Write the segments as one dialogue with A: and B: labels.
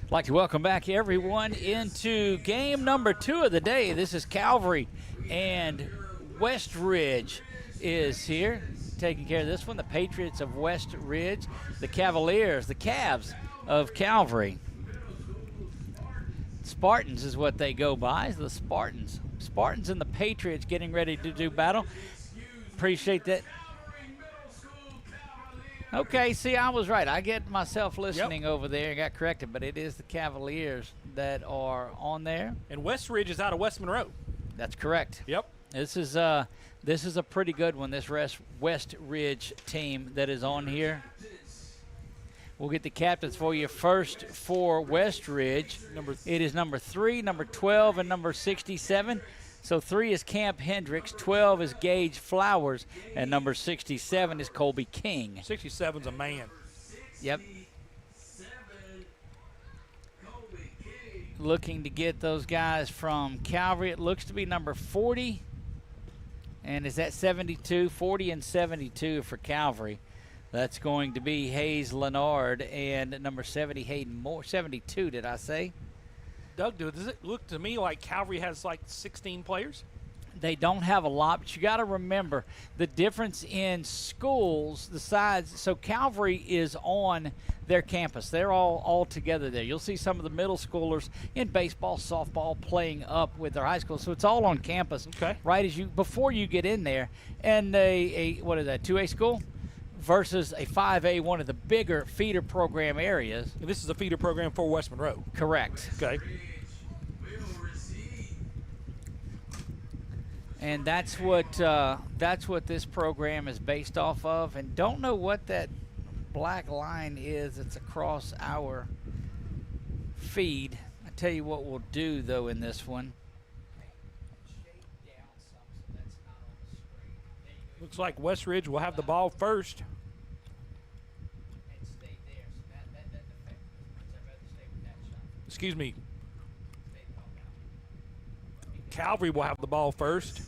A: I'd like to welcome back everyone into game number 2 of the day. This is Calvary and West Ridge is here taking care of this one. The Patriots of West Ridge, the Cavaliers, the Cavs of Calvary. Spartans is what they go by, the Spartans. Spartans and the Patriots getting ready to do battle. Appreciate that. Okay, see, I was right. I get myself listening over there and got corrected, but it is the Cavaliers that are on there.
B: And West Ridge is out of West Monroe.
A: That's correct.
B: Yep.
A: This is a pretty good one, this West Ridge team that is on here. We'll get the captains for you first for West Ridge. It is number 3, number 12, and number 67. So 3 is Camp Hendricks, 12 is Gage Flowers, and number 67 is Colby King.
B: 67's a man.
A: Yep. Looking to get those guys from Calvary. It looks to be number 40. And is that 72? 40 and 72 for Calvary. That's going to be Hayes Leonard and number 70, Hayden Moore. 72, did I say?
B: Doug, does it look to me like Calvary has like 16 players?
A: They don't have a lot, but you got to remember the difference in schools, the size. So Calvary is on their campus. They're all together there. You'll see some of the middle schoolers in baseball, softball playing up with their high school. So it's all on campus.
B: Okay.
A: Right before you get in there. And what is that, 2A school? Versus a 5A, one of the bigger feeder program areas.
B: And this is a feeder program for West Monroe.
A: Correct.
B: Okay.
A: And that's what this program is based off of. And don't know what that black line is that's across our feed. I tell you what we'll do though in this one.
B: Looks like West Ridge will have the ball first. Excuse me. Calvary will have the ball first.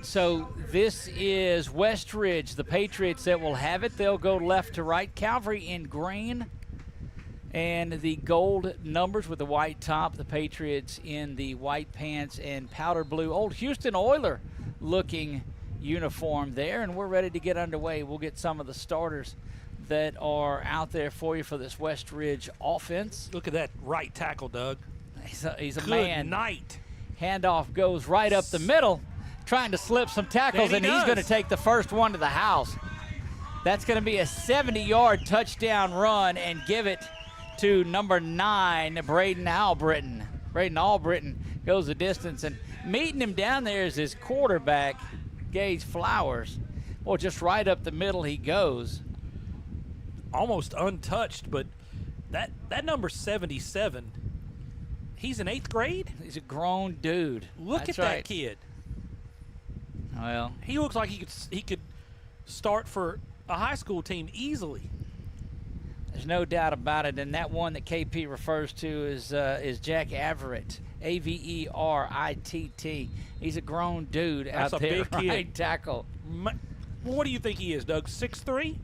A: So this is West Ridge, the Patriots that will have it. They'll go left to right. Calvary in green and the gold numbers with the white top. The Patriots in the white pants and powder blue. Old Houston Oiler looking uniform there, and we're ready to get underway. We'll get some of the starters that are out there for you for this West Ridge offense.
B: Look at that right tackle, Doug.
A: He's a
B: Good
A: man.
B: Night.
A: Handoff goes right up the middle, trying to slip some tackles, and he's going to take the first one to the house. That's going to be a 70-yard touchdown run and give it to number 9, Braden Albritton. Braden Albritton goes the distance, and meeting him down there is his quarterback, Gage Flowers. Well, just right up the middle he goes.
B: Almost untouched, but that number 77, he's in 8th grade?
A: He's a grown dude.
B: Look at that kid.
A: Well,
B: he looks like he could start for a high school team easily.
A: There's no doubt about it, and that one that KP refers to is Jack Averitt, Averitt. He's a grown dude out there.
B: That's a big
A: right
B: kid.
A: Tackle.
B: What do you think he is, Doug? 6'3"?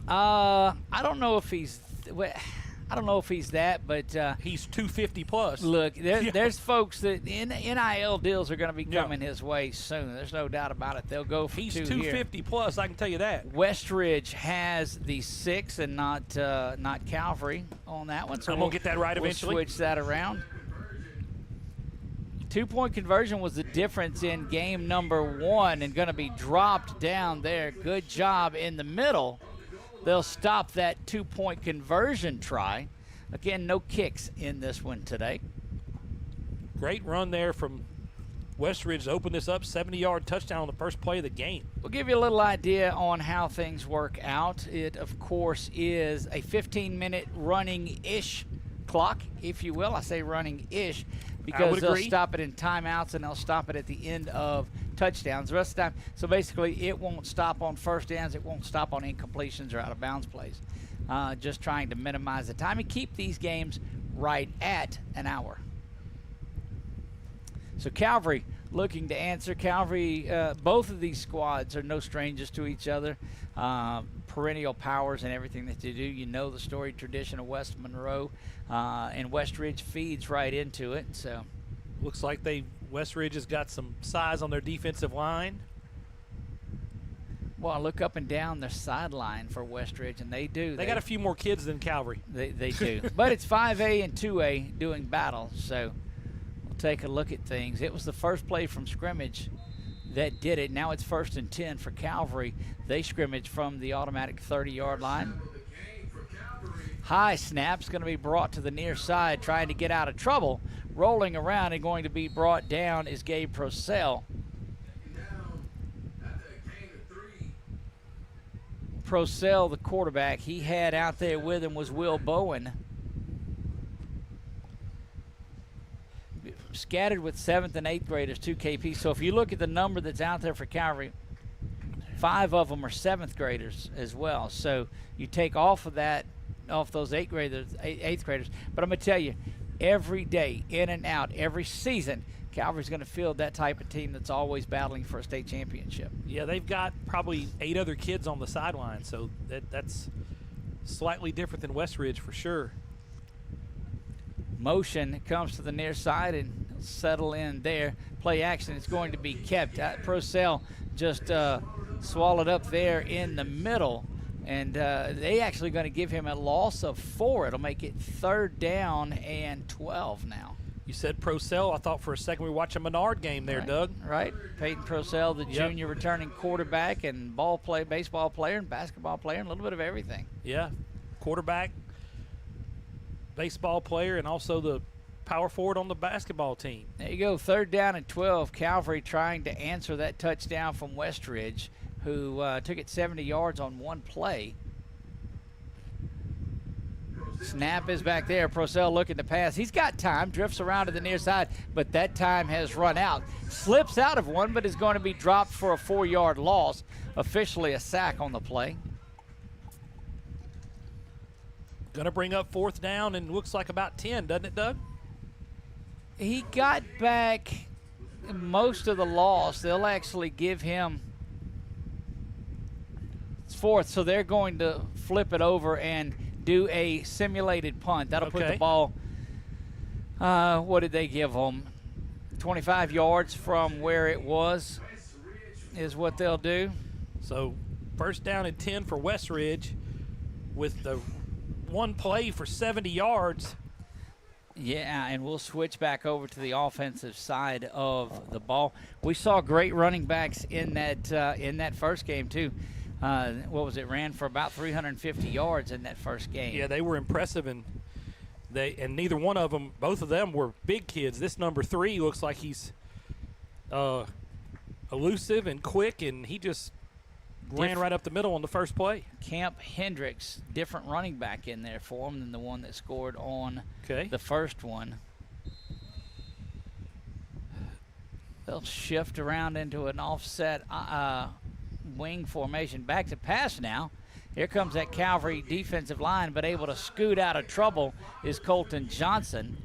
A: I don't know if he's that, but
B: he's 250 plus.
A: Look, there's folks that NIL deals are going to be coming his way soon. There's no doubt about it. They'll go for
B: he's
A: 250
B: plus. I can tell you that.
A: West Ridge has the 6 and not Calvary on that one. So
B: I'm gonna get that right eventually.
A: We'll switch that around. 2-point conversion was the difference in game number 1 and going to be dropped down there. Good job in the middle. They'll stop that 2-point conversion try. Again, no kicks in this one today.
B: Great run there from West Ridge to open this up. 70-yard touchdown on the first play of the game.
A: We'll give you a little idea on how things work out. It, of course, is a 15-minute running-ish clock, if you will. I say running-ish because they'll stop it in timeouts and they'll stop it at the end of touchdowns. The rest of the time, so basically it won't stop on first downs. It won't stop on incompletions or out-of-bounds plays. Just trying to minimize the time and keep these games right at an hour. So Calvary looking to answer. Calvary, both of these squads are no strangers to each other. perennial powers and everything that they do. You know the storied tradition of West Monroe, and West Ridge feeds right into it. So
B: looks like West Ridge has got some size on their defensive line.
A: Well, I look up and down their sideline for West Ridge, and they do.
B: They got a few more kids than Calvary.
A: They do. But it's 5A and 2A doing battle, so we'll take a look at things. It was the first play from scrimmage that did it. Now it's 1st and 10 for Calvary. They scrimmage from the automatic 30-yard line. High snap's going to be brought to the near side, trying to get out of trouble. Rolling around and going to be brought down is Gabe Procell. Procell, the quarterback, he had out there with him was Will Bowen. Scattered with 7th and 8th graders, 2 KP. So if you look at the number that's out there for Calvary, 5 of them are 7th graders as well. So you take off of that, off those 8th graders. But I'm going to tell you, every day, in and out, every season, Calvary's going to field that type of team that's always battling for a state championship.
B: Yeah, they've got probably 8 other kids on the sideline, so that's slightly different than West Ridge for sure.
A: Motion comes to the near side and settle in there. Play action is going to be kept. Procell just swallowed up there in the middle, and they actually going to give him a loss of 4. It'll make it 3rd down and 12 now.
B: You said Procell. I thought for a second we were watching a Menard game there,
A: right,
B: Doug.
A: Right. Peyton Procell, the junior returning quarterback and baseball player and basketball player and a little bit of everything.
B: Yeah, quarterback, baseball player, and also the power forward on the basketball team.
A: There you go, 3rd down and 12. Calvary trying to answer that touchdown from West Ridge, who took it 70 yards on one play. Snap is back there. Procell looking to pass. He's got time, drifts around to the near side, but that time has run out. Slips out of one, but is going to be dropped for a 4-yard loss. Officially a sack on the play.
B: Going to bring up 4th down and looks like about 10, doesn't it, Doug?
A: He got back most of the loss. They'll actually give him 4th, so they're going to flip it over and do a simulated punt. That'll put the ball, what did they give them? 25 yards from where it was is what they'll do.
B: So 1st down and 10 for West Ridge with the one play for 70 yards.
A: Yeah, and we'll switch back over to the offensive side of the ball. We saw great running backs in that first game too. What was it? Ran for about 350 yards in that first game.
B: Yeah, they were impressive, and neither one of them, both of them were big kids. This number 3 looks like he's elusive and quick, and he just ran right up the middle on the first play.
A: Camp Hendricks, different running back in there for him than the one that scored on the first one. They'll shift around into an offset wing formation. Back to pass now. Here comes that Calvary defensive line, but able to scoot out of trouble is Colton Johnson.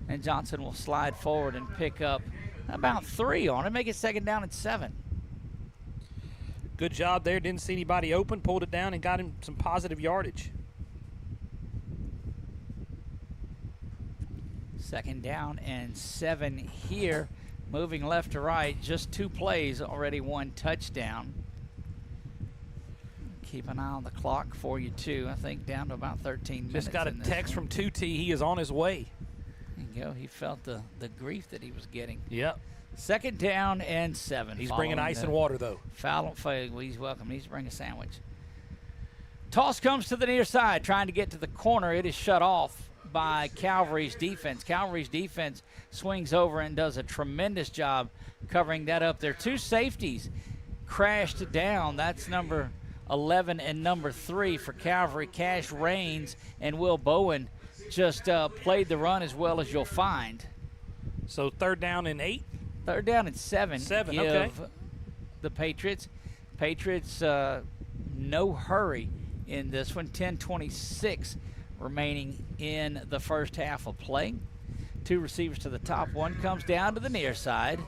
A: And Johnson will slide forward and pick up about 3 on it, make it 2nd down and 7.
B: Good job there. Didn't see anybody open, pulled it down, and got him some positive yardage.
A: 2nd down and 7 here. Moving left to right, just 2 plays, already 1 touchdown. Keep an eye on the clock for you, too. I think down to about 13 minutes.
B: Just got a text from 2T. He is on his way.
A: There you go. He felt the grief that he was getting.
B: Yep.
A: 2nd down and 7.
B: He's bringing ice and water, though.
A: Well, he's welcome. He needs to bring a sandwich. Toss comes to the near side, trying to get to the corner. It is shut off by Calvary's defense. Calvary's defense swings over and does a tremendous job covering that up. Their 2 safeties crashed down. That's number 11 and number 3 for Calvary. Cash Raines and Will Bowen just played the run as well as you'll find.
B: So 3rd down and 8?
A: 3rd down and 7.
B: 7,
A: give
B: okay.
A: The Patriots. No hurry in this one. 10:26 remaining in the first half of play. 2 receivers to the top. One comes down to the near side.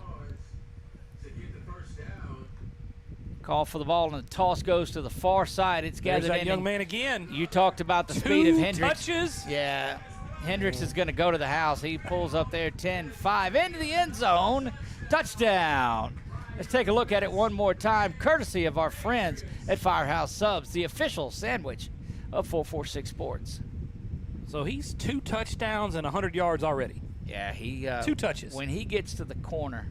A: Call for the ball, and the toss goes to the far side. It's gathered in.
B: There's that young man again.
A: You talked about the speed of Hendricks.
B: 2 touches.
A: Yeah. Hendricks is going to go to the house. He pulls up there 10-5 into the end zone. Touchdown. Let's take a look at it one more time, courtesy of our friends at Firehouse Subs, the official sandwich of 446 Sports.
B: So he's 2 touchdowns and 100 yards already.
A: Yeah, he
B: 2 touches.
A: When he gets to the corner,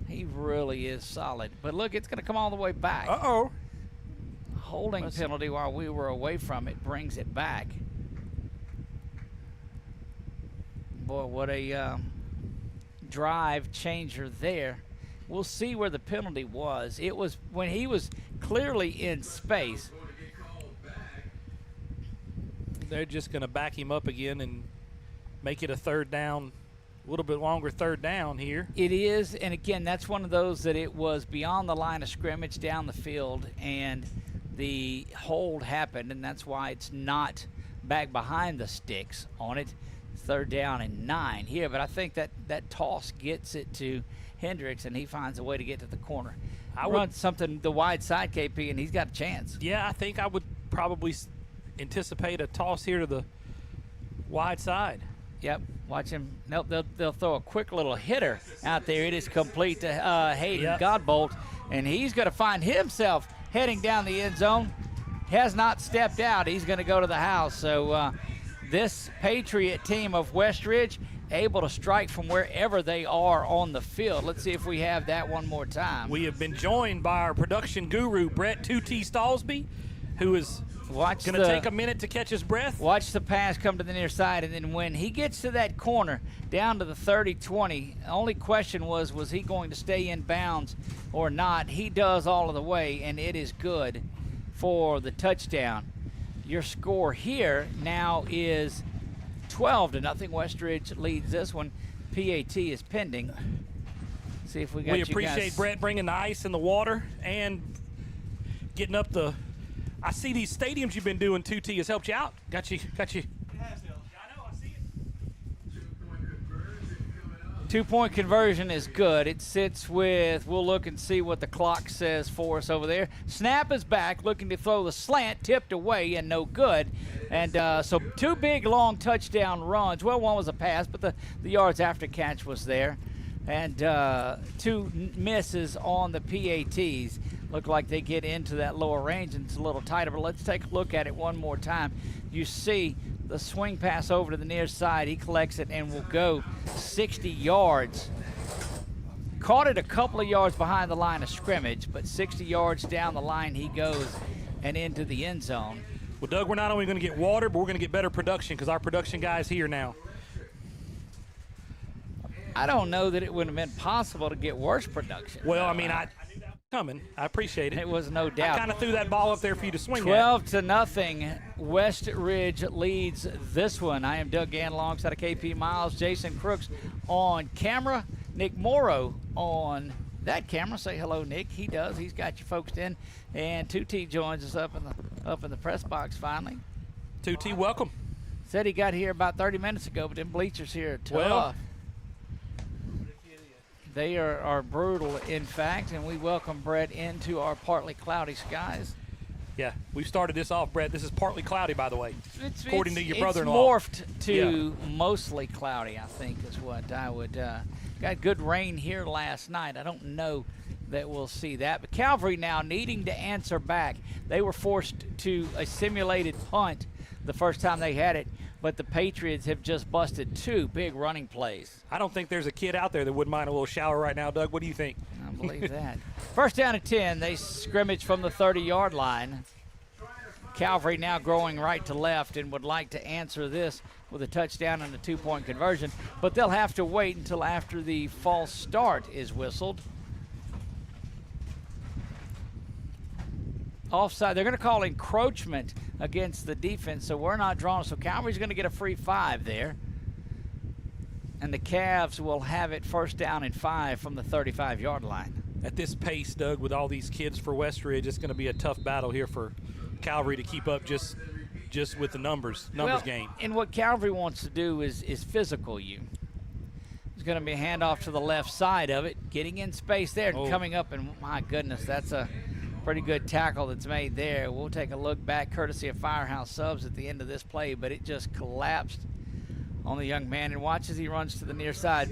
A: he really is solid. But look, it's going to come all the way back.
B: Uh-oh.
A: Holding penalty while we were away from it brings it back. Boy, what a drive changer there. We'll see where the penalty was. It was when he was clearly in space.
B: They're just going to back him up again and make it a 3rd down, a little bit longer 3rd down here.
A: It is, and again, that's one of those that it was beyond the line of scrimmage down the field, and the hold happened, and that's why it's not back behind the sticks on it. 3rd down and 9 here, but I think that toss gets it to Hendricks, and he finds a way to get to the corner. I run something the wide side, KP, and he's got a chance.
B: Yeah, I think I would probably anticipate a toss here to the wide side.
A: Yep, watch him. Nope, they'll throw a quick little hitter out there. It is complete to Hayden Godbolt, and he's going to find himself heading down the end zone. Has not stepped out. He's going to go to the house. So this Patriot team of Westridge able to strike from wherever they are on the field. Let's see if we have that one more time.
B: We have been joined by our production guru, Brett 2T Stallsby, who is going to take a minute to catch his breath.
A: Watch the pass come to the near side, and then when he gets to that corner, down to the 30-20, the only question was he going to stay in bounds or not? He does all of the way, and it is good for the touchdown. Your score here now is 12-0. Westridge leads this one. PAT is pending. See if we got.
B: We appreciate Brett bringing the ice and the water and getting up the. I see these stadiums you've been doing. 2T has helped you out. Got you.
C: It has helped. I know. I see it.
A: 2-point conversion is good. It sits with. We'll look and see what the clock says for us over there. Snap is back, looking to throw the slant, tipped away and no good. And so 2 big, long touchdown runs. Well, one was a pass, but the yards after catch was there. And 2 misses on the PATs. Look like they get into that lower range, and it's a little tighter. But let's take a look at it one more time. You see the swing pass over to the near side. He collects it and will go 60 yards. Caught it a couple of yards behind the line of scrimmage, but 60 yards down the line he goes and into the end zone.
B: Well, Doug, we're not only going to get water, but we're going to get better production because our production guy is here now.
A: I don't know that it would have been possible to get worse production.
B: Well, I mean, I knew that was coming. I appreciate it.
A: It was no doubt.
B: I kind of threw that ball up there for you to swing
A: 12-0. Westridge leads this one. I am Doug Gann alongside of KP Miles, Jason Crooks on camera, Nick Morrow on that camera. Say hello, Nick. He does. He's got you folks in. And 2T joins us up in the press box finally.
B: 2T, welcome.
A: Said he got here about 30 minutes ago, but them bleachers here are tough.
B: Well,
A: they are brutal, in fact, and we welcome Brett into our partly cloudy skies.
B: Yeah, we've started this off, Brett. This is partly cloudy, by the way, according to your brother-in-law.
A: It's morphed to mostly cloudy, I think, is what I would. Got good rain here last night. I don't know that we'll see that. But Calvary now needing to answer back. They were forced to a simulated punt the first time they had it, but the Patriots have just busted 2 big running plays.
B: I don't think there's a kid out there that wouldn't mind a little shower right now, Doug. What do you think?
A: I believe that. First down and 10. They scrimmage from the 30-yard line. Calvary now growing right to left and would like to answer this with a touchdown and a 2-point conversion, but they'll have to wait until after the false start is whistled. Offside. They're going to call encroachment against the defense, so we're not drawn. So Calvary's going to get a free 5 there. And the Cavs will have it first down and 5 from the 35-yard line.
B: At this pace, Doug, with all these kids for Westridge, it's going to be a tough battle here for Calvary to keep up just with the numbers game.
A: And what Calvary wants to do is physical you. There's going to be a handoff to the left side of it, getting in space there and coming up, and my goodness, that's a Pretty good tackle that's made there. We'll take a look back courtesy of Firehouse Subs at the end of this play, but it just collapsed on the young man, and watch as he runs to the near side.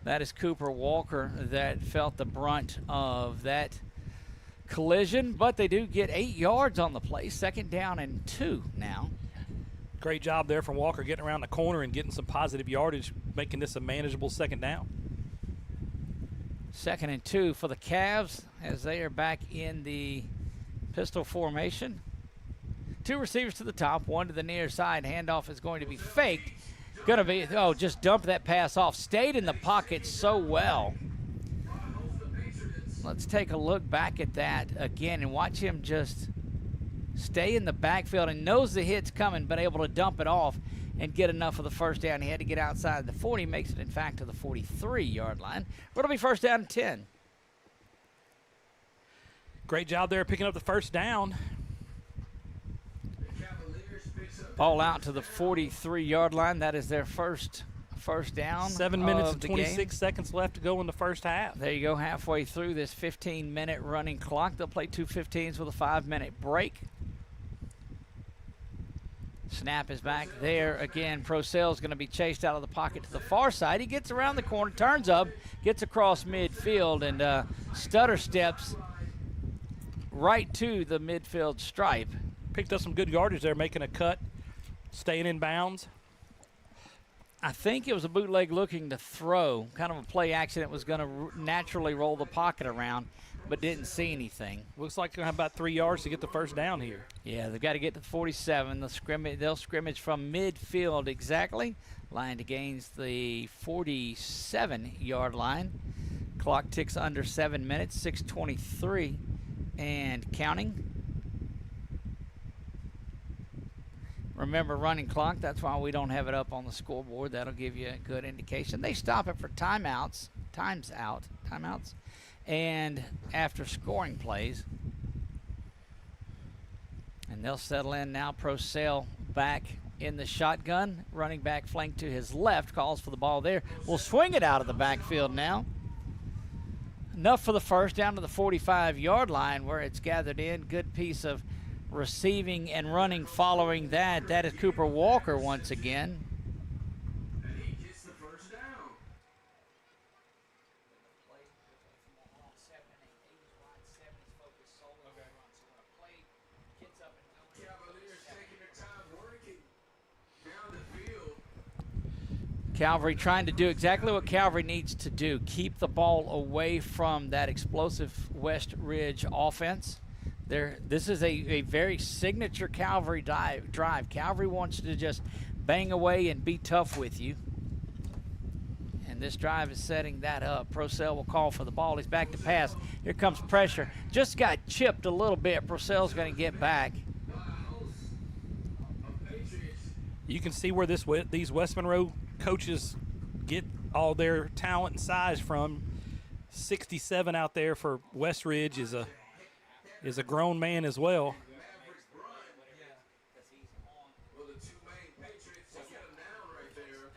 A: That is Cooper Walker that felt the brunt of that collision, but they do get 8 yards on the play. 2nd down and 2 now.
B: Great job there from Walker getting around the corner and getting some positive yardage, making this a manageable 2nd down.
A: 2nd and 2 for the Cavs as they are back in the pistol formation. 2 receivers to the top, 1 to the near side. Handoff is going to be faked. Gonna be, just dump that pass off. Stayed in the pocket so well. Let's take a look back at that again and watch him just stay in the backfield and knows the hit's coming, but able to dump it off and get enough of the 1st down. He had to get outside the 40, makes it in fact to the 43-yard line. But it'll be 1st down and 10.
B: Great job there picking up the 1st down.
A: Ball out to the 43-yard line. That is their first down.
B: 7 minutes and 26 seconds left to go in the 1st half.
A: There you go, halfway through this 15-minute running clock. They'll play 2 15s with a 5-minute break. Snap is back there again. Prosell's going to be chased out of the pocket to the far side. He gets around the corner, turns up, gets across midfield, and stutter steps right to the midfield stripe.
B: Picked up some good yardage there, making a cut, staying in bounds.
A: I think it was a bootleg looking to throw, kind of a play action that was going to naturally roll the pocket around, but didn't see anything.
B: Looks like they're going to have about 3 yards to get the 1st down here.
A: Yeah, they've got to get to the 47. They'll scrimmage from midfield exactly. Line against the 47-yard line. Clock ticks under 7 minutes, 6:23 and counting. Remember, running clock, that's why we don't have it up on the scoreboard. That'll give you a good indication. They stop it for timeouts, and after scoring plays. And they'll settle in now. Prosell back in the shotgun. Running back flank to his left, calls for the ball there. We'll swing it out of the backfield now. Enough for the 1st down to the 45-yard line where it's gathered in. Good piece of receiving and running following that. That is Cooper Walker once again.
D: And he gets the 1st down. Cavaliers taking their time working down the field.
A: Calvary trying to do exactly what Calvary needs to do. Keep the ball away from that explosive West Ridge offense. This is a very signature Calvary drive. Calvary wants to just bang away and be tough with you. And this drive is setting that up. Prosell will call for the ball. He's back to pass. Here comes pressure. Just got chipped a little bit. Prosell's going to get back.
B: You can see where these West Monroe coaches get all their talent and size from. 67 out there for West Ridge is a grown man as well.
D: Well, the 2 main Patriots just got him down right there.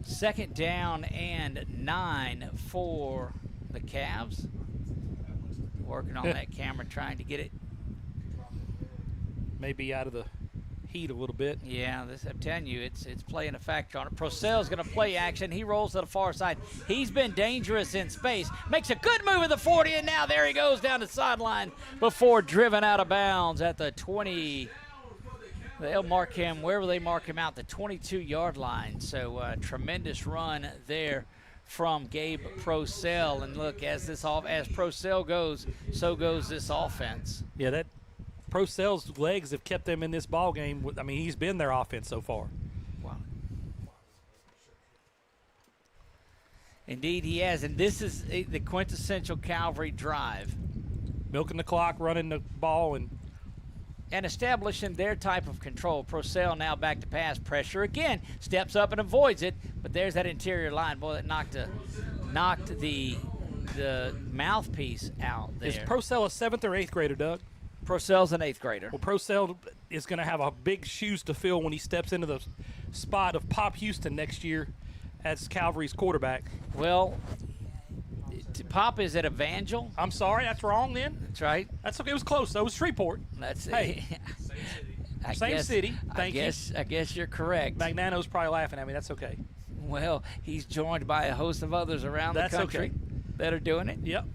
A: Second down and 9 for the Cavs. Working on that camera, trying to get it.
B: Maybe out of the heat a little bit.
A: Yeah, I'm telling you, it's playing a factor on it. Prosell's going to play action. He rolls to the far side. He's been dangerous in space. Makes a good move at the 40, and now there he goes down the sideline before driven out of bounds at the 20. They'll mark him wherever they mark him out, the 22-yard line. So tremendous run there from Gabe Prosell. And look, as Prosell goes, so goes this offense.
B: Yeah, that Prosell's legs have kept them in this ball game. I mean, he's been their offense so far.
A: Wow. Indeed, he has. And this is the quintessential Calvary drive.
B: Milking the clock, running the ball, and
A: and establishing their type of control. Purcell now back to pass. Pressure again. Steps up and avoids it, but there's that interior line. Boy, that knocked the mouthpiece out there.
B: Is Purcell a 7th or 8th grader, Doug?
A: Purcell's an 8th grader.
B: Well, Purcell is going to have a big shoes to fill when he steps into the spot of Pop Houston next year as Calvary's quarterback.
A: Well, Pop is at Evangel.
B: I'm sorry, that's wrong then.
A: That's right.
B: That's okay. It was close, though. It was Shreveport.
A: That's
B: Hey. Same city. Thank you.
A: I guess you're correct.
B: Magnano's probably laughing at me. That's okay.
A: Well, he's joined by a host of others around the country that are doing it.
B: Yep.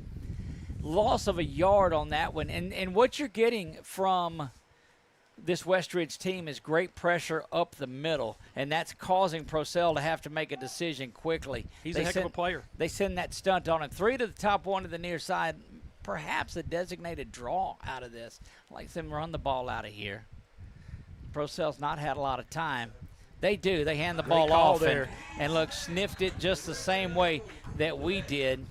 A: Loss of a yard on that one. And what you're getting from this Westridge team is great pressure up the middle, and that's causing Purcell to have to make a decision quickly.
B: He's a heck of a player. They
A: send that stunt on him. 3 to the top, 1 to the near side. Perhaps a designated draw out of this. Like them run the ball out of here. Purcell's not had a lot of time. They do. They hand the ball off and look, sniffed it just the same way that we did.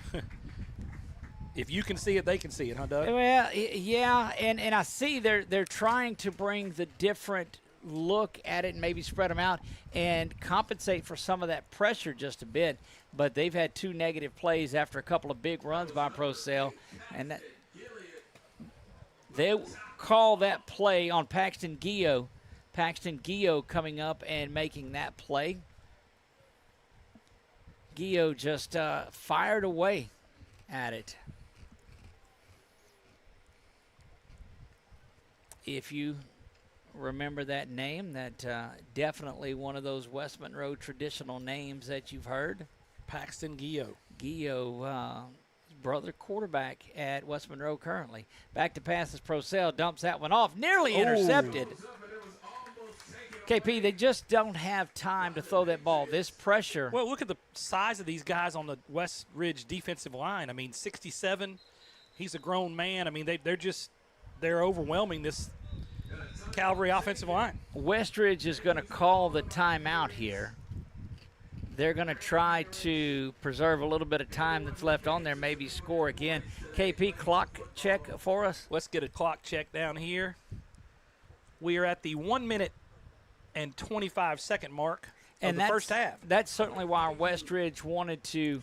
B: If you can see it, they can see it, huh, Doug?
A: Well, yeah, and I see they're trying to bring the different look at it and maybe spread them out and compensate for some of that pressure just a bit. But they've had 2 negative plays after a couple of big runs by Purcell, and they call that play on Paxton Gio. Paxton Gio coming up and making that play. Gio just fired away at it. If you remember that name, that definitely one of those West Monroe traditional names that you've heard.
B: Paxton Gio.
A: Gio, brother quarterback at West Monroe currently. Back to passes. Purcell dumps that one off. Nearly intercepted. KP, they just don't have time to throw that ball. This pressure.
B: Well, look at the size of these guys on the West Ridge defensive line. I mean, 6'7". He's a grown man. I mean, they're overwhelming this Calvary offensive line.
A: Westridge is going to call the timeout here. They're going to try to preserve a little bit of time that's left on there, maybe score again. KP, clock check for us.
B: Let's get a clock check down here. We are at the 1 minute and 25-second mark of the first half.
A: That's certainly why Westridge wanted to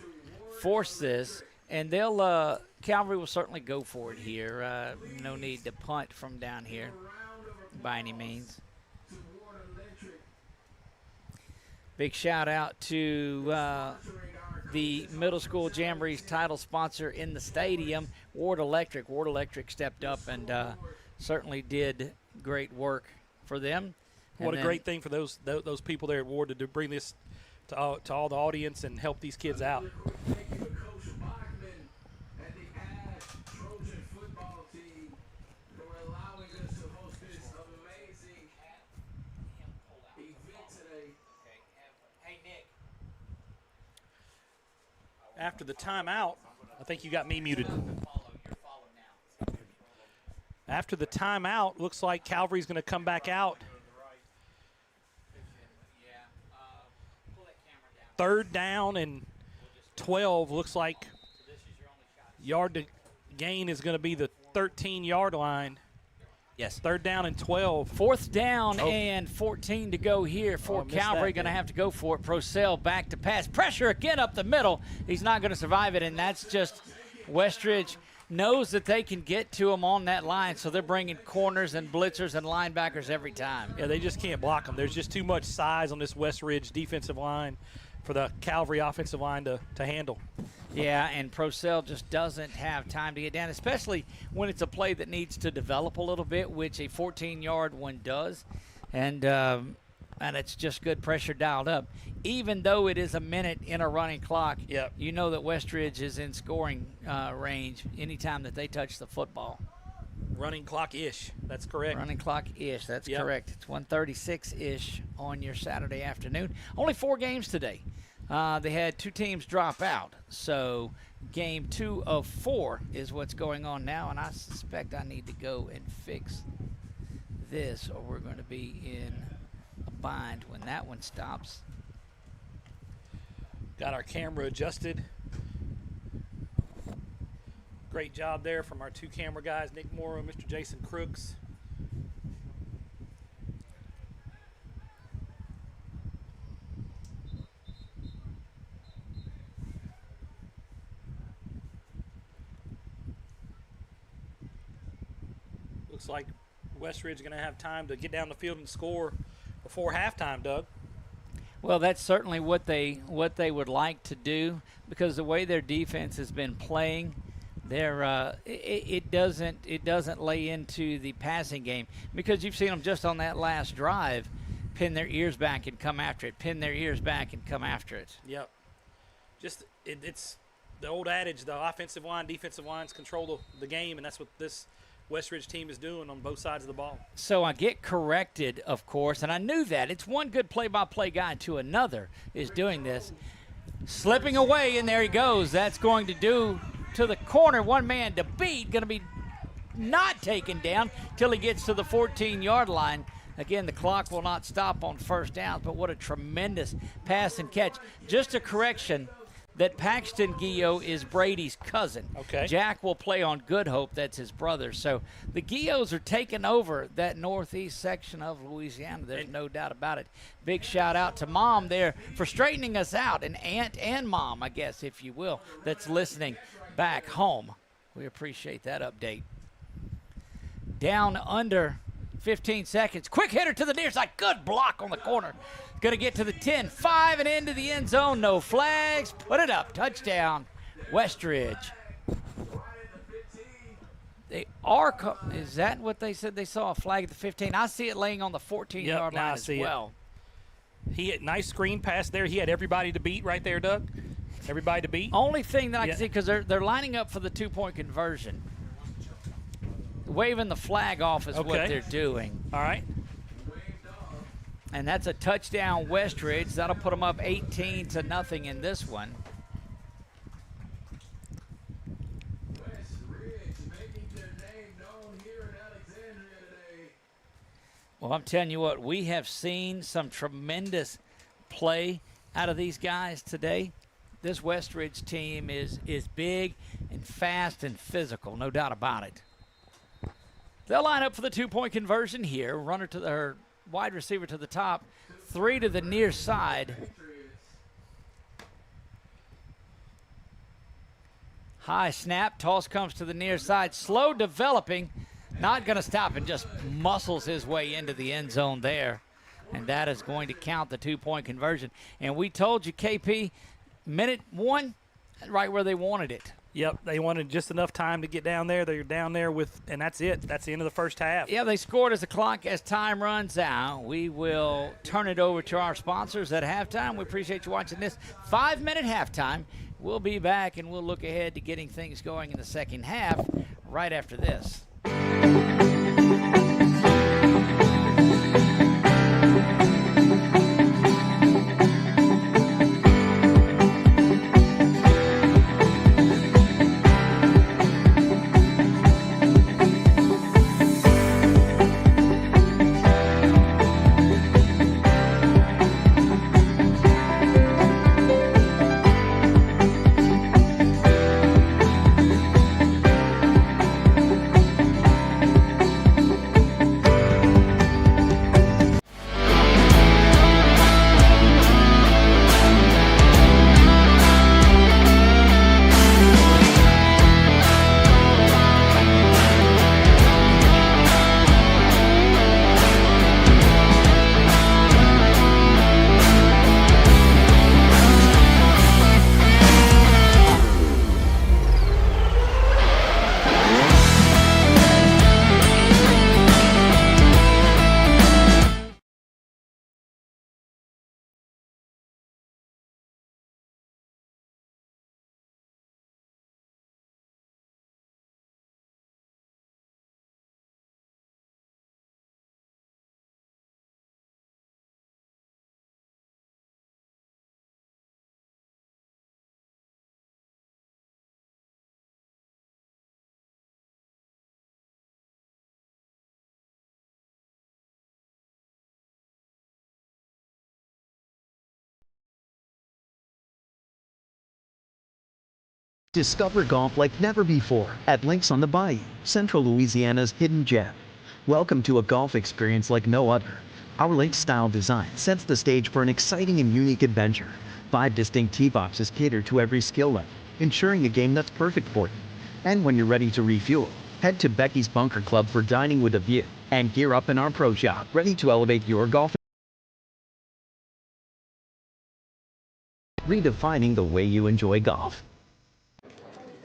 A: force this, and they'll Calvary will certainly go for it here. No need to punt from down here by any means. Big shout out to the middle school Jamboree's title sponsor in the stadium, Ward Electric. Ward Electric stepped up and certainly did great work for them.
B: What a great thing for those people there at Ward to bring this to all the audience and help these kids out. After the timeout, I think you got me muted. After the timeout, looks like Calvary's going to come back out. 3rd down and 12. Looks like yard to gain is going to be the 13-yard line.
A: Yes.
B: 3rd down and 12.
A: 4th down and 14 to go here for Calvary. Going to have to go for it. Purcell back to pass. Pressure again up the middle. He's not going to survive it, and that's just Westridge knows that they can get to him on that line, so they're bringing corners and blitzers and linebackers every time.
B: Yeah, they just can't block them. There's just too much size on this West Ridge defensive line for the Calvary offensive line to handle.
A: Yeah, and Purcell just doesn't have time to get down, especially when it's a play that needs to develop a little bit, which a 14-yard one does. And it's just good pressure dialed up. Even though it is a minute in a running clock, you know that Westridge is in scoring range anytime that they touch the football.
B: Running clock-ish. That's correct.
A: Running clock-ish. That's correct. It's 1:36-ish on your Saturday afternoon. Only 4 games today. They had 2 teams drop out. So game 2 of 4 is what's going on now, and I suspect I need to go and fix this, or we're going to be in a bind when that one stops.
B: Got our camera adjusted. Great job there from our 2 camera guys, Nick Morrow and Mr. Jason Crooks. Looks like Westridge is going to have time to get down the field and score before halftime, Doug.
A: Well, that's certainly what they would like to do, because the way their defense has been playing, it doesn't lay into the passing game, because you've seen them just on that last drive pin their ears back and come after it, pin their ears back and come after it.
B: Yep. Just it's the old adage, the offensive line, defensive lines control the game, and that's what this Westridge team is doing on both sides of the ball.
A: So I get corrected, of course, and I knew that. It's one good play-by-play guy to another is doing this. Slipping away, and there he goes. That's going to do to the corner. One man to beat, going to be not taken down till he gets to the 14-yard line. Again, the clock will not stop on first down, but what a tremendous pass and catch. Just a correction that Paxton Guillot is Brady's cousin.
B: Okay.
A: Jack will play on Good Hope. That's his brother. So the Guillots are taking over that northeast section of Louisiana. There's no doubt about it. Big shout out to Mom there for straightening us out, an aunt and mom, I guess, if you will, that's listening back home. We appreciate that update. Down under 15 seconds. Quick hitter to the near side. Good block on the corner. Going to get to the 10, 5, and into the end zone. No flags. Put it up. Touchdown, Westridge. They are. Is that what they said? They saw a flag at the 15. I see it laying on the 14-yard line as well.
B: He had nice screen pass there. He had everybody to beat right there, Doug. Everybody to beat.
A: Only thing that I can see, because they're lining up for the two-point conversion. Waving the flag off is what they're doing.
B: All right.
A: And that's a touchdown, Westridge. That'll put them up 18-0 in this one.
D: Westridge making their name known here in Alexandria today.
A: Well, I'm telling you what, we have seen some tremendous play out of these guys today. This Westridge team is big and fast and physical, no doubt about it. They'll line up for the two-point conversion here. Runner to their wide receiver to the top, 3 to the near side. High snap, toss comes to the near side. Slow developing, not going to stop, and just muscles his way into the end zone there. And that is going to count the two-point conversion. And we told you, KP, minute 1, right where they wanted it.
B: Yep, they wanted just enough time to get down there. They're down there and that's it. That's the end of the first half.
A: Yeah, they scored as time runs out. We will turn it over to our sponsors at halftime. We appreciate you watching this 5-minute halftime. We'll be back, and we'll look ahead to getting things going in the second half right after this.
E: Discover golf like never before at Links on the Bayou, Central Louisiana's hidden gem. Welcome to a golf experience like no other. Our lake-style design sets the stage for an exciting and unique adventure. 5 distinct tee boxes cater to every skill level, ensuring a game that's perfect for you. And when you're ready to refuel, Head to Becky's Bunker Club for dining with a view, and gear up in our pro shop, ready to elevate your golf. Redefining the way you enjoy golf.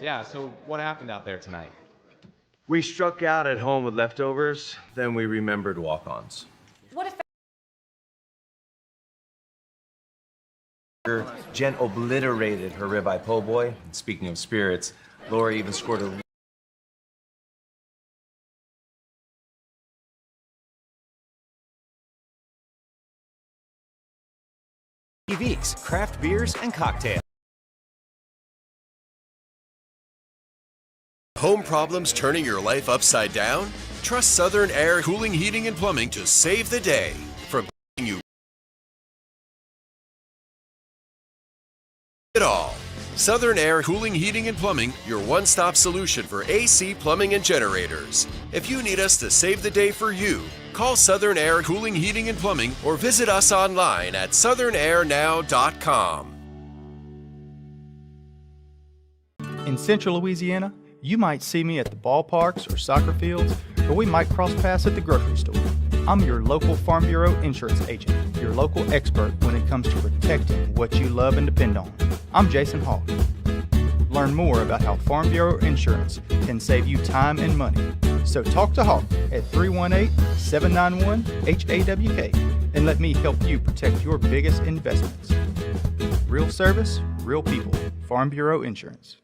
F: Yeah, so what happened out there tonight?
G: We struck out at home with leftovers, then we remembered walk-ons.
H: What if
G: Jen obliterated her ribeye po' boy. And speaking of spirits, Laura even scored a
I: TVs, craft beers, and cocktails.
J: Home problems turning your life upside down? Trust Southern Air Cooling, Heating, and Plumbing to save the day. From you it all. Southern Air Cooling, Heating, and Plumbing, your one-stop solution for AC, plumbing, and generators. If you need us to save the day for you, call Southern Air Cooling, Heating, and Plumbing or visit us online at southernairnow.com.
K: In Central Louisiana, you might see me at the ballparks or soccer fields, or we might cross paths at the grocery store. I'm your local Farm Bureau insurance agent, your local expert when it comes to protecting what you love and depend on. I'm Jason Hawk. Learn more about how Farm Bureau insurance can save you time and money. So talk to Hawk at 318-791-HAWK and let me help you protect your biggest investments. Real service, real people. Farm Bureau Insurance.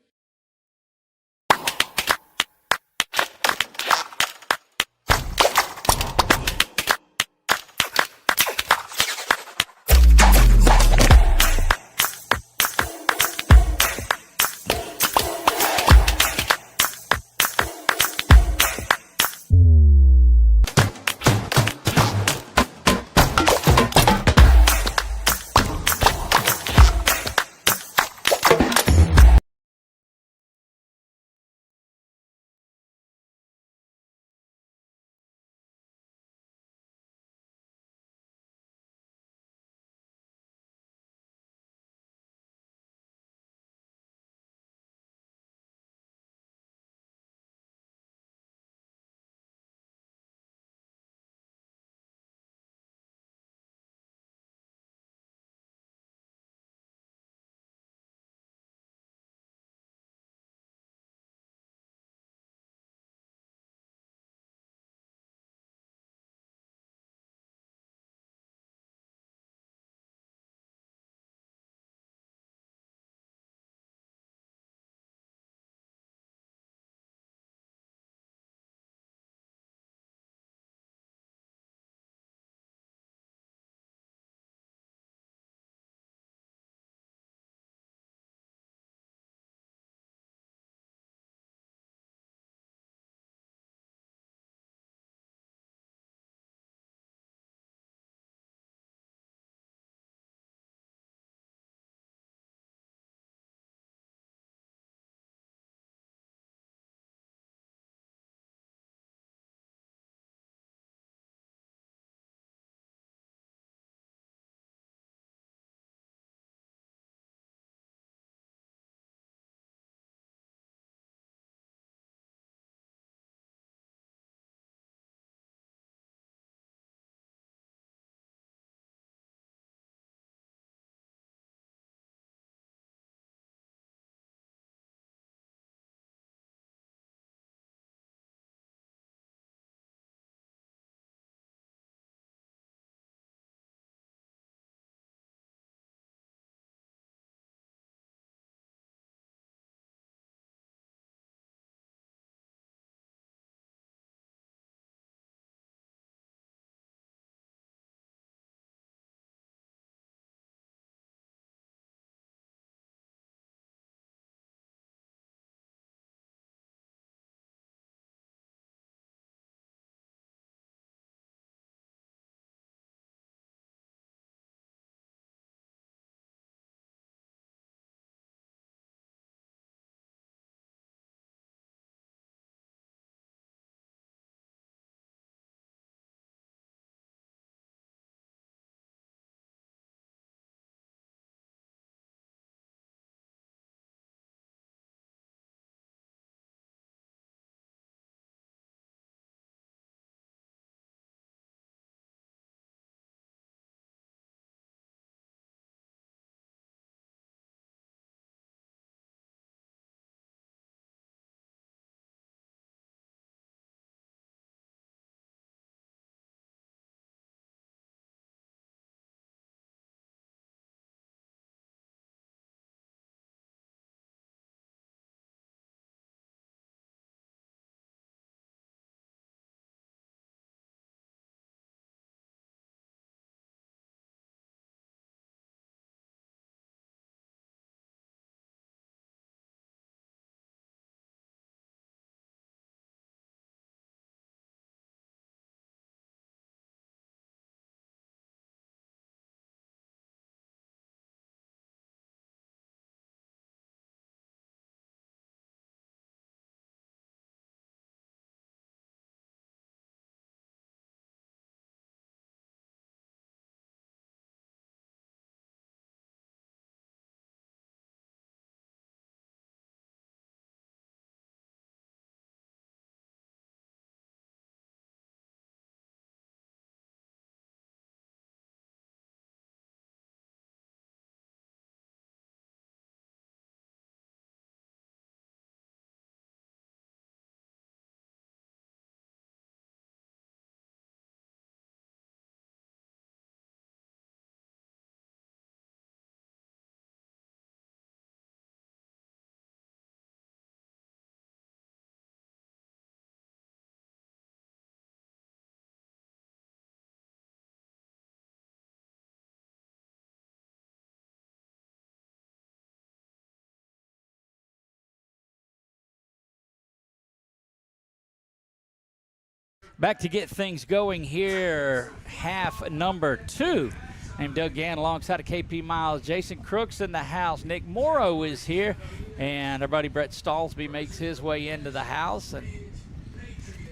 A: Back to get things going here, half number 2. I'm Doug Gann alongside of KP Miles. Jason Crooks in the house. Nick Morrow is here. And our buddy Brett Stallsby makes his way into the house. And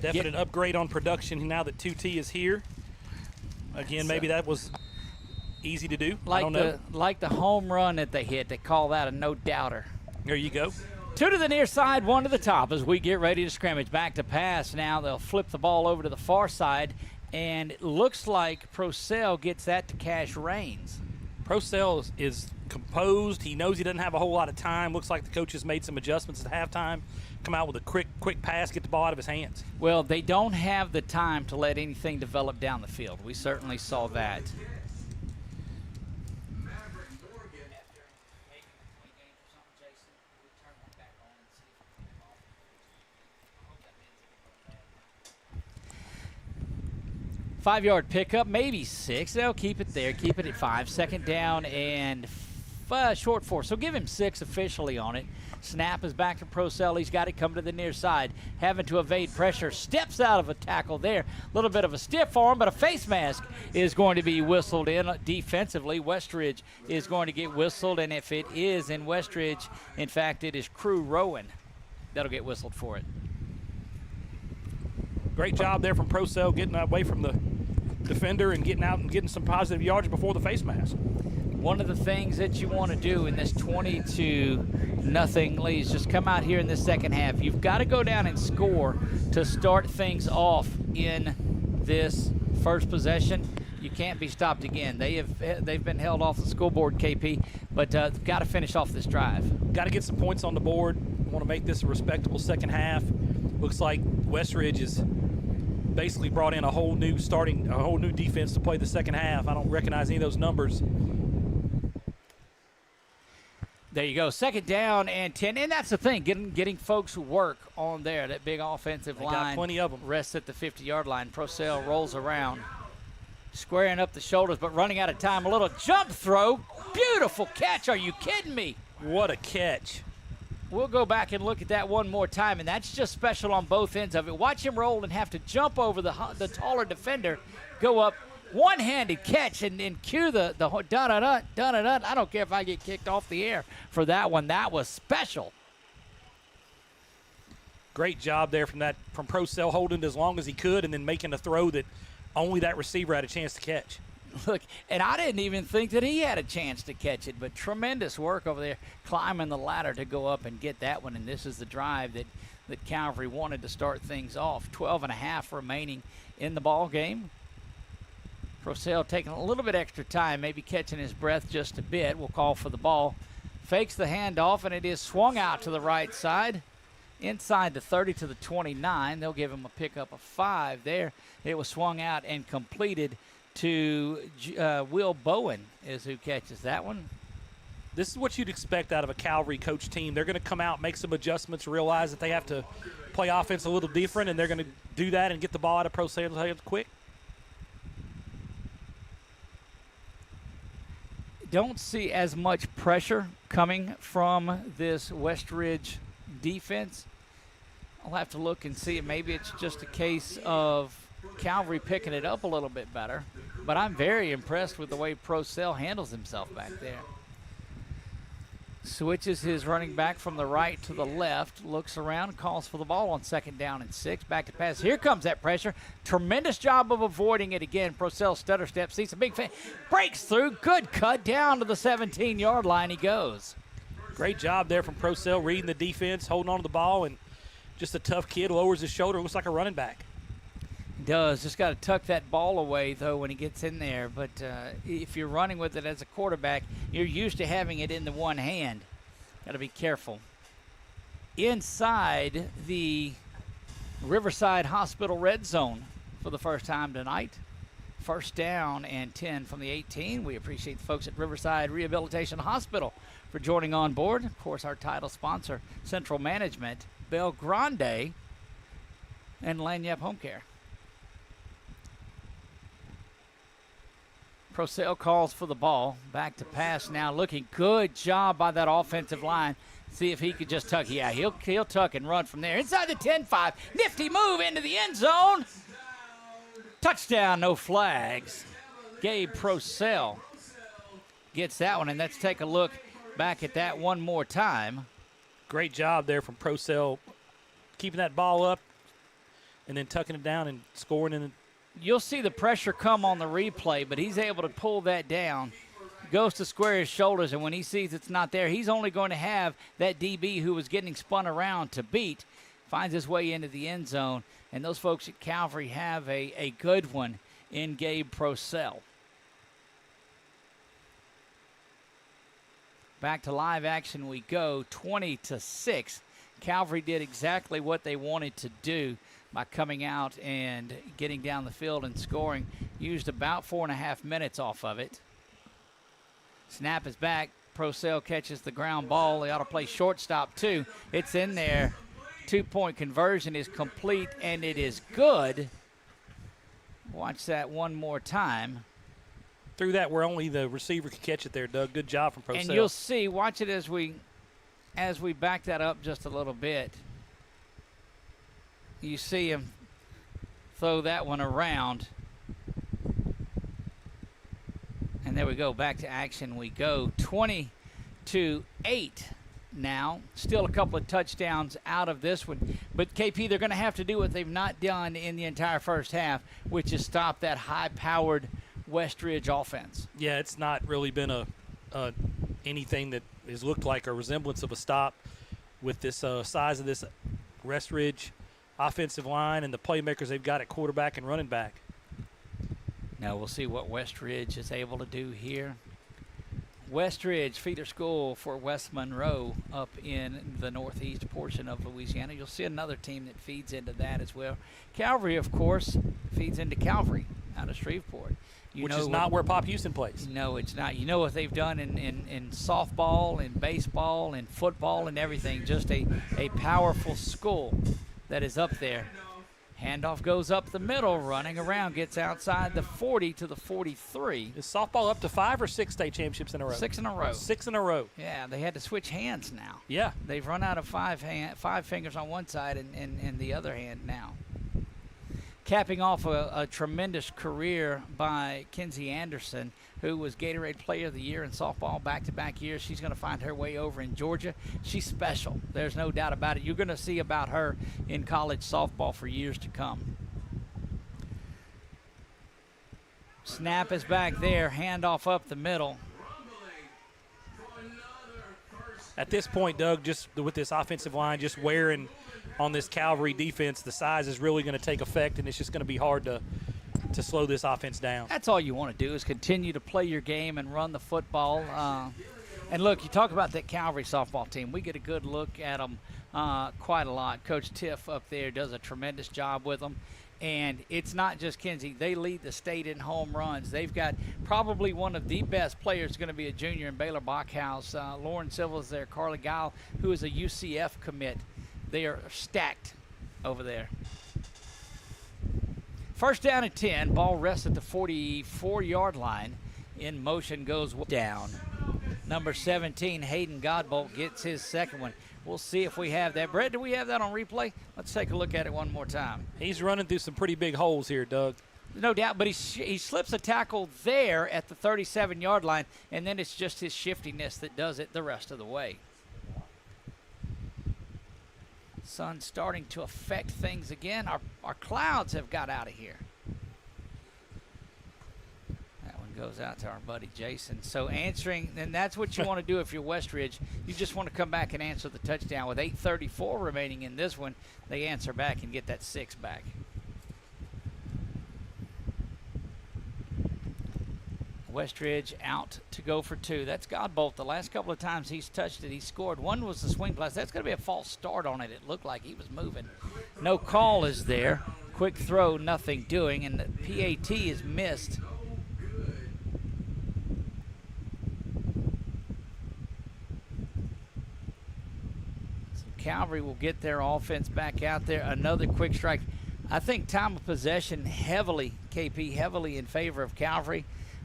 B: definite upgrade on production now that 2T is here. Again, maybe that was easy to do. I don't know.
A: Like the home run that they hit. They call that a no-doubter.
B: There you go.
A: 2 to the near side, 1 to the top as we get ready to scrimmage. Back to pass now. They'll flip the ball over to the far side. And it looks like Procell gets that to Cash Rains.
B: Procell is composed. He knows he doesn't have a whole lot of time. Looks like the coach has made some adjustments at halftime. Come out with a quick pass, get the ball out of his hands.
A: Well, they don't have the time to let anything develop down the field. We certainly saw that. Five-yard pickup, maybe 6. They'll keep it there, keep it at 5. Second down and short 4. So give him 6 officially on it. Snap is back to Procell. He's got it come to the near side. Having to evade pressure. Steps out of a tackle there. A little bit of a stiff arm, but a face mask is going to be whistled in defensively. Westridge is going to get whistled, and if it is in Westridge, in fact, it is Crew Rowan that'll get whistled for it.
B: Great job there from Procell getting away from the defender and getting out and getting some positive yards before the face mask.
A: One of the things that you want to do in this 22-0 lead is just come out here in the second half. You've got to go down and score to start things off in this first possession. You can't be stopped again. They've been held off the scoreboard, KP, but got to finish off this drive.
B: Got to get some points on the board. Want to make this a respectable second half. Looks like Westridge is basically brought in a whole new defense to play the second half. I don't recognize any of those numbers.
A: There you go. Second down and 10. And that's the thing, getting folks work on there. That big offensive line.
B: Got plenty of them.
A: Rests at the 50-yard line. Procell rolls around, squaring up the shoulders, but running out of time. A little jump throw. Beautiful catch. Are you kidding me?
B: What a catch.
A: We'll go back and look at that one more time, and that's just special on both ends of it. Watch him roll and have to jump over the taller defender, go up, one-handed catch, and cue the dun-dun-dun, dun-dun-dun. I don't care if I get kicked off the air for that one. That was special.
B: Great job there from Procell, holding it as long as he could and then making a throw that only that receiver had a chance to catch.
A: Look, and I didn't even think that he had a chance to catch it, but tremendous work over there, climbing the ladder to go up and get that one. And this is the drive that Calvary wanted to start things off. 12.5 remaining in the ball game. Procell taking a little bit extra time, maybe catching his breath just a bit. We'll call for the ball. Fakes the handoff, and it is swung out to the right side. Inside the 30 to the 29. They'll give him a pickup of 5 there. It was swung out and completed to Will Bowen is who catches that one.
B: This is what you'd expect out of a Calvary coach team. They're going to come out, make some adjustments, realize that they have to play offense a little different, and they're going to do that and get the ball out of Procell's hands quick.
A: Don't see as much pressure coming from this Westridge defense. I'll have to look and see. Maybe it's just a case of Calvary picking it up a little bit better, but I'm very impressed with the way Procell handles himself back there. Switches his running back from the right to the left, looks around, calls for the ball on second down and 6. Back to pass. Here comes that pressure. Tremendous job of avoiding it again. Procell stutter step, sees a big fan, breaks through. Good cut down to the 17-yard line. He goes.
B: Great job there from Procell, reading the defense, holding on to the ball, and just a tough kid, lowers his shoulder, looks like a running back.
A: Does. Just got to tuck that ball away, though, when he gets in there. But if you're running with it as a quarterback, you're used to having it in the one hand. Got to be careful. Inside the Riverside Hospital red zone for the first time tonight. First down and 10 from the 18. We appreciate the folks at Riverside Rehabilitation Hospital for joining on board. Of course, our title sponsor, Central Management, Bel Grande, and Lanyap Home Care. Procell calls for the ball. Back to pass now. Looking good job by that offensive line. See if he could just tuck. Yeah, he'll tuck and run from there. Inside the 10-5. Nifty move into the end zone. Touchdown, no flags. Gabe Procell gets that one, and let's take a look back at that one more time.
B: Great job there from Procell, keeping that ball up and then tucking it down and scoring in.
A: You'll see the pressure come on the replay, but he's able to pull that down. Goes to square his shoulders, and when he sees it's not there, he's only going to have that DB who was getting spun around to beat. Finds his way into the end zone, and those folks at Calvary have a good one in Gabe Procell. Back to live action we go, 20-6. Calvary did exactly what they wanted to do by coming out and getting down the field and scoring. Used about 4.5 minutes off of it. Snap is back. Procell catches the ground ball. They ought to play shortstop too. It's in there. 2-point conversion is complete, and it is good. Watch that one more time.
B: Through that where only the receiver could catch it there, Doug. Good job from Procell.
A: And you'll see, watch it as we back that up just a little bit. You see him throw that one around. And there we go, back to action we go. 20-8 now. Still a couple of touchdowns out of this one. But KP, they're going to have to do what they've not done in the entire first half, which is stop that high-powered Westridge offense.
B: Yeah, it's not really been a anything that has looked like a resemblance of a stop with this size of this Westridge offensive line and the playmakers they've got at quarterback and running back.
A: Now we'll see what Westridge is able to do here. Westridge, feeder school for West Monroe up in the northeast portion of Louisiana. You'll see another team that feeds into that as well. Calvary, of course, feeds into Calvary out of Shreveport.
B: Which is not where Pop Houston plays.
A: No, it's not. You know what they've done in softball, in baseball, in football, and everything. Just a powerful school that is up there. Handoff goes up the middle, running around, gets outside the 40 to the 43.
B: Is softball up to 5 or 6 state championships in a row?
A: 6 in a row.
B: 6 in a row.
A: Yeah, they had to switch hands now.
B: Yeah.
A: They've run out of five fingers on one side and the other hand now. Capping off a tremendous career by Kenzie Anderson, who was Gatorade Player of the Year in softball back-to-back years. She's going to find her way over in Georgia. She's special. There's no doubt about it. You're going to see about her in college softball for years to come. Snap is back there. Handoff up the middle.
B: At this point, Doug, just with this offensive line just wearing on this Calvary defense, the size is really going to take effect, and it's just going to be hard to slow this offense down.
A: That's all you want to do is continue to play your game and run the football. And look, you talk about that Calvary softball team. We get a good look at them quite a lot. Coach Tiff up there does a tremendous job with them. And it's not just Kenzie. They lead the state in home runs. They've got probably one of the best players going to be a junior in Baylor Bachhaus. Lauren Silva's there, Carly Gile, who is a UCF commit. They are stacked over there. First down at 10. Ball rests at the 44-yard line. In motion goes down. Number 17, Hayden Godbolt, gets his second one. We'll see if we have that. Brett, do we have that on replay? Let's take a look at it one more time.
B: He's running through some pretty big holes here, Doug.
A: No doubt, but he slips a tackle there at the 37-yard line, and then it's just his shiftiness that does it the rest of the way. Sun's starting to affect things again. Our clouds have got out of here. That one goes out to our buddy Jason. So answering, and that's what you want to do if you're Westridge. You just want to come back and answer the touchdown. With 8:34 remaining in this one, they answer back and get that 6 back. Westridge out to go for 2. That's Godbolt. The last couple of times he's touched it, he scored. One was the swing pass. That's going to be a false start on it. It looked like he was moving. No call is there. Quick throw, nothing doing, and the PAT is missed. So Calvary will get their offense back out there. Another quick strike. I think time of possession heavily in favor of Calvary.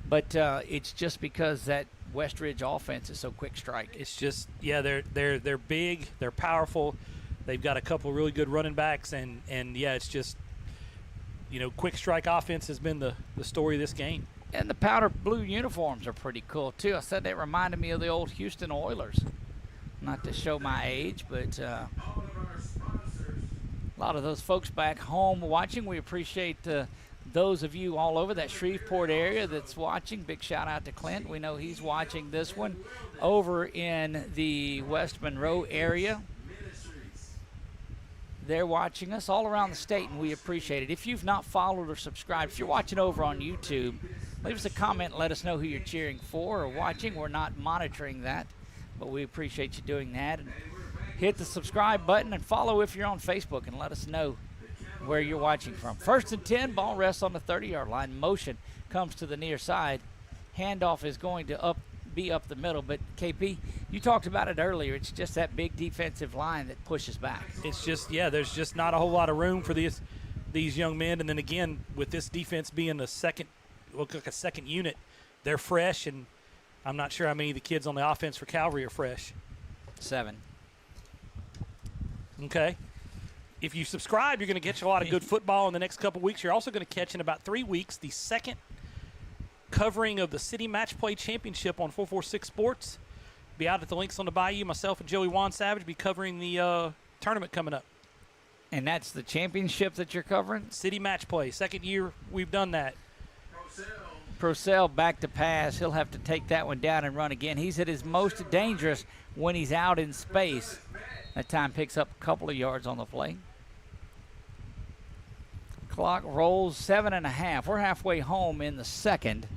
A: But it's just because that Westridge offense is so quick strike.
B: It's just, yeah, they're big, they're powerful. They've got a couple really good running backs, and yeah, it's just quick strike offense has been the story of this game.
A: And the powder blue uniforms are pretty cool, too. I said that reminded me of the old Houston Oilers. Not to show my age, but a lot of those folks back home watching. We appreciate those of you all over that Shreveport area that's watching. Big shout out to Clint. We know he's watching this one over in the West Monroe area. They're watching us all around the state, and we appreciate it. If you've not followed or subscribed, if you're watching over on YouTube, leave us a comment and let us know who you're cheering for or watching. We're not monitoring that, but we appreciate you doing that. And hit the subscribe button and follow if you're on Facebook, and let us know where you're watching from. 1st and 10, ball rests on the 30-yard line. Motion comes to the near side. Handoff is going to be up the middle, but KP, you talked about it earlier. It's just that big defensive line that pushes back.
B: It's just, there's just not a whole lot of room for these young men. And then again, with this defense being a second unit, they're fresh, and I'm not sure how many of the kids on the offense for Calvary are fresh.
A: 7.
B: Okay. If you subscribe, you're going to get a lot of good football in the next couple weeks. You're also going to catch in about 3 weeks the second covering of the City Match Play Championship on 446 Sports. Be out at the Links on the Bayou. Myself and Joey Juan Savage be covering the tournament coming up.
A: And that's the championship that you're covering?
B: City Match Play. Second year we've done that.
A: Purcell back to pass. He'll have to take that one down and run again. He's at his most dangerous when he's out in space. That time picks up a couple of yards on the play. Clock rolls 7.5. We're halfway home in the second,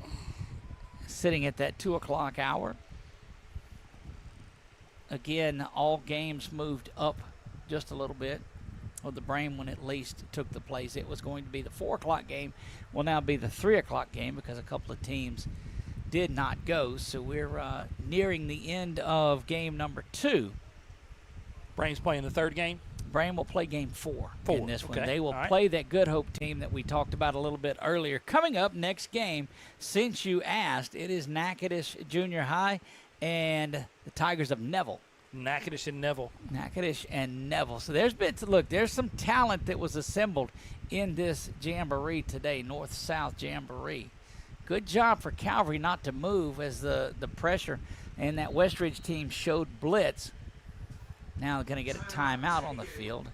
A: sitting at that 2 o'clock hour. Again, all games moved up just a little bit. Well, the Brame one at least took the place. It was going to be the 4 o'clock game. Will now be the 3 o'clock game because a couple of teams did not go. So we're nearing the end of game number 2.
B: Brame's playing the third game?
A: Brame will play game 4 in this one.
B: Okay.
A: They will play that Good Hope team that we talked about a little bit earlier. Coming up next game, since you asked, it is Natchitoches Junior High and the Tigers of Neville.
B: Natchitoches and Neville.
A: Natchitoches and Neville. So there's some talent that was assembled in this jamboree today, North-South Jamboree. Good job for Calvary not to move as the pressure and that Westridge team showed blitz. Now they're going to get a timeout on the field.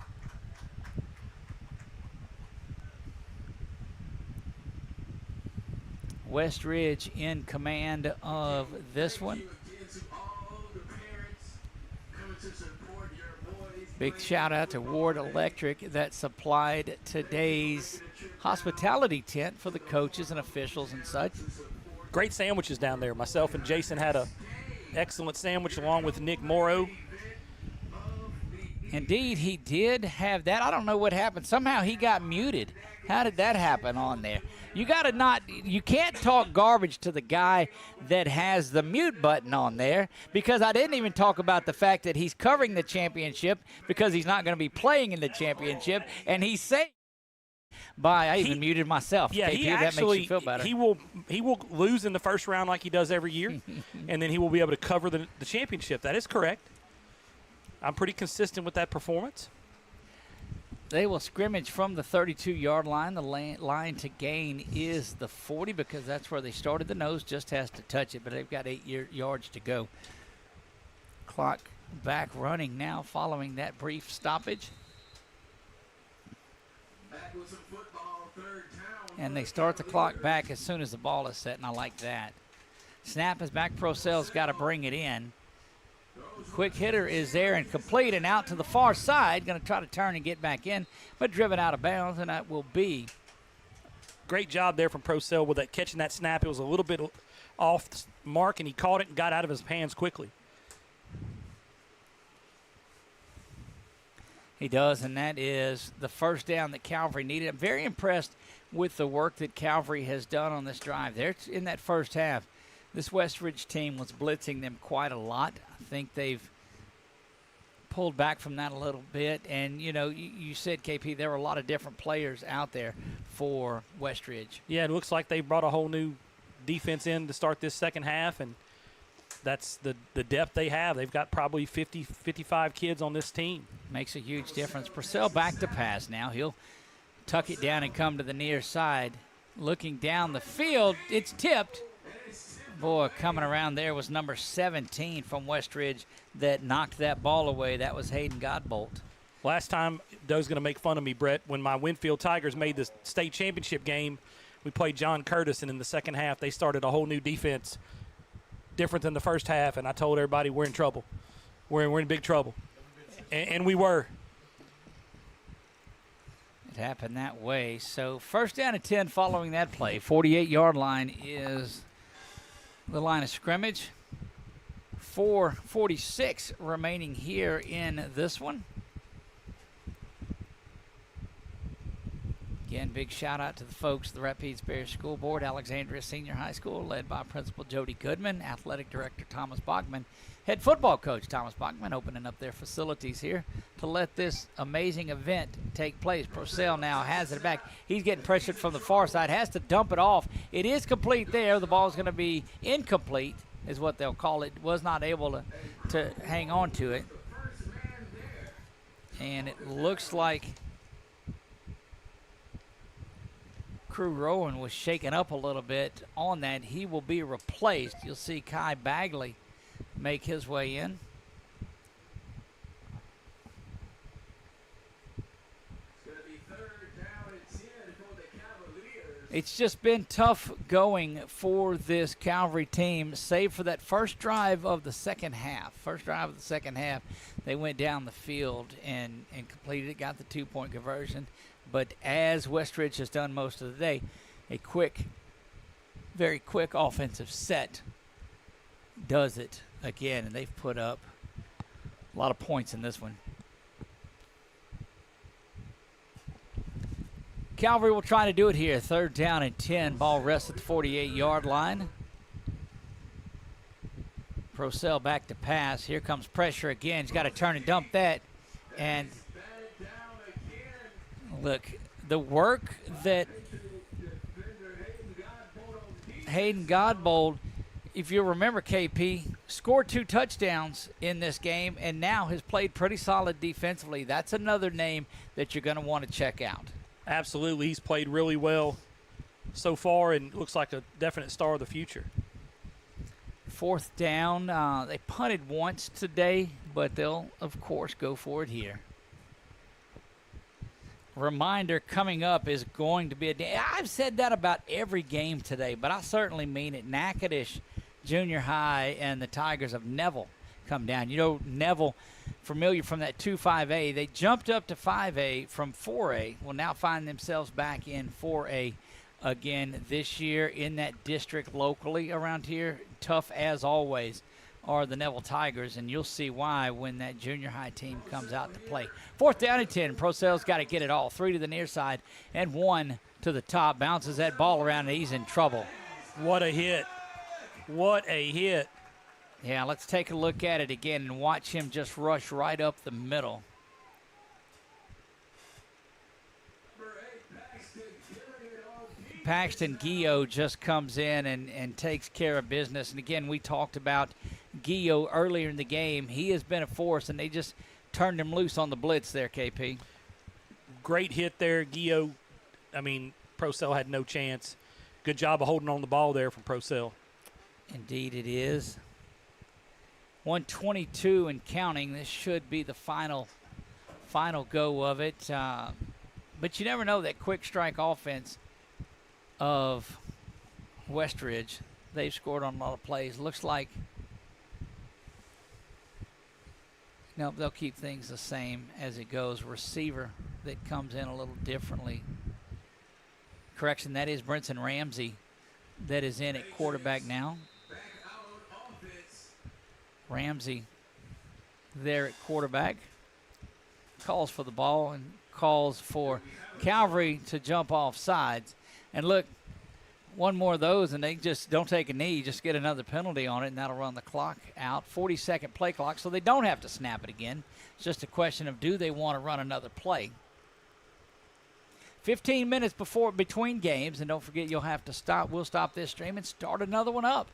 A: Westridge in command of this one. Big shout out to Ward Electric that supplied today's hospitality tent for the coaches and officials and such.
B: Great sandwiches down there. Myself and Jason had an excellent sandwich along with Nick Morrow.
A: Indeed, he did have that. I don't know what happened. Somehow he got muted. How did that happen on there? You can't talk garbage to the guy that has the mute button on there, because I didn't even talk about the fact that he's covering the championship because he's not going to be playing in the championship, and he's saying I even muted myself.
B: Yeah,
A: KP,
B: he
A: that
B: actually
A: makes you feel better.
B: He will lose in the first round like he does every year, and then he will be able to cover the championship. That is correct. I'm pretty consistent with that performance.
A: They will scrimmage from the 32-yard line. The line to gain is the 40 because that's where they started. The nose just has to touch it, but they've got 8 yards to go. Clock back running now following that brief stoppage. And they start the clock back as soon as the ball is set, and I like that. Snap is back. Purcell's got to bring it in. Quick hitter is there and complete and out to the far side. Going to try to turn and get back in, but driven out of bounds, and that will be.
B: Great job there from Purcell with that catching that snap. It was a little bit off the mark, and he caught it and got out of his hands quickly.
A: He does, and that is the first down that Calvary needed. I'm very impressed with the work that Calvary has done on this drive. There in that first half, this Westridge team was blitzing them quite a lot. I think they've pulled back from that a little bit. And, you said, KP, there were a lot of different players out there for Westridge.
B: Yeah, it looks like they brought a whole new defense in to start this second half, and that's the depth they have. They've got probably 50, 55 kids on this team.
A: Makes a huge difference. Purcell back to pass now. He'll tuck it down and come to the near side. Looking down the field, it's tipped. Boy, coming around there was number 17 from West Ridge that knocked that ball away. That was Hayden Godbolt.
B: Last time, Doe's going to make fun of me, Brett, when my Winfield Tigers made the state championship game, we played John Curtis, and in the second half, they started a whole new defense, different than the first half, and I told everybody we're in trouble. We're in big trouble. And we were.
A: It happened that way. So first down and 10 following that play. 48-yard line is the line of scrimmage. 4:46 remaining here in this one. Again, big shout out to the folks at the Rapides Parish School Board, Alexandria Senior High School, led by Principal Jody Goodman, Athletic Director Thomas Bachman, Head Football Coach Thomas Bachman, opening up their facilities here to let this amazing event take place. Purcell now has it back. He's getting pressured from the far side, has to dump it off. It is complete there. The ball's going to be incomplete, is what they'll call it. Was not able to hang on to it. And it looks like Crew Rowan was shaken up a little bit on that. He will be replaced. You'll see Kai Bagley make his way in. It's just been tough going for this Calvary team, save for that first drive of the second half. They went down the field and completed it, got the 2-point conversion. But as West Ridge has done most of the day, a very quick offensive set does it again, and they've put up a lot of points in this one. Calvary will try to do it here. Third down and 10. Ball rests at the 48-yard line. Purcell back to pass. Here comes pressure again. He's got to turn and dump that. And look, the work that Hayden Godbold, if you remember, KP, scored 2 touchdowns in this game and now has played pretty solid defensively. That's another name that you're going to want to check out.
B: Absolutely. He's played really well so far and looks like a definite star of the future.
A: Fourth down. They punted once today, but they'll, of course, go for it here. Reminder coming up is going to be I've said that about every game today, but I certainly mean it. Natchitoches Junior High and the Tigers of Neville come down. You know, Neville, familiar from that 2-5A. They jumped up to 5A from 4A. Will now find themselves back in 4A again this year in that district locally around here. Tough as always are the Neville Tigers, and you'll see why when that junior high team comes out to play. Fourth down and 10. Purcell's got to get it all. 3 to the near side and 1 to the top. Bounces that ball around, and he's in trouble.
B: What a hit. What a hit.
A: Yeah, let's take a look at it again and watch him just rush right up the middle. Paxton Gio just comes in and takes care of business. And again, we talked about Gio earlier in the game. He has been a force, and they just turned him loose on the blitz there, KP.
B: Great hit there, Gio. I mean, Purcell had no chance. Good job of holding on the ball there from Purcell.
A: Indeed it is. 122 and counting. This should be the final go of it. But you never know, that quick strike offense of Westridge. They've scored on a lot of plays. Looks like they'll keep things the same as it goes. Receiver that comes in a little differently. Correction, that is Brinson Ramsey that is in at quarterback now. Ramsey there at quarterback. Calls for the ball and calls for Calvary to jump off sides. And look, one more of those, and they just don't take a knee, just get another penalty on it, and that'll run the clock out. 40-second play clock, so they don't have to snap it again. It's just a question of, do they want to run another play? 15 minutes between games, and don't forget you'll have to stop. We'll stop this stream and start another one up.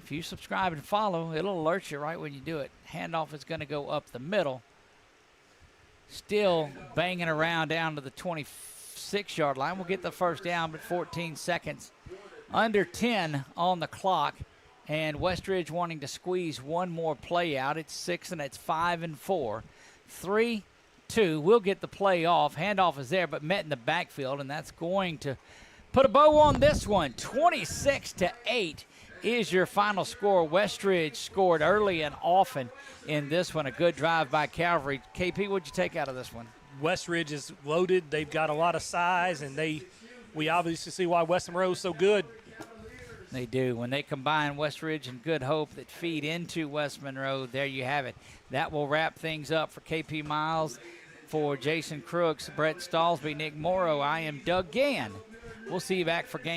A: If you subscribe and follow, it'll alert you right when you do it. Handoff is going to go up the middle. Still banging around down to the 25 6-yard line. We'll get the first down, but 14 seconds. Under 10 on the clock. And Westridge wanting to squeeze one more play out. It's 6 and it's 5-4. 3-2. We'll get the play off. Handoff is there, but met in the backfield, and that's going to put a bow on this one. 26-8 is your final score. Westridge scored early and often in this one. A good drive by Calvary. KP, what'd you take out of this one?
B: Westridge is loaded. They've got a lot of size, and we obviously see why West Monroe is so good.
A: They do. When they combine Westridge and Good Hope that feed into West Monroe, there you have it. That will wrap things up for KP Miles, for Jason Crooks, Brett Stallsby, Nick Morrow. I am Doug Gann. We'll see you back for game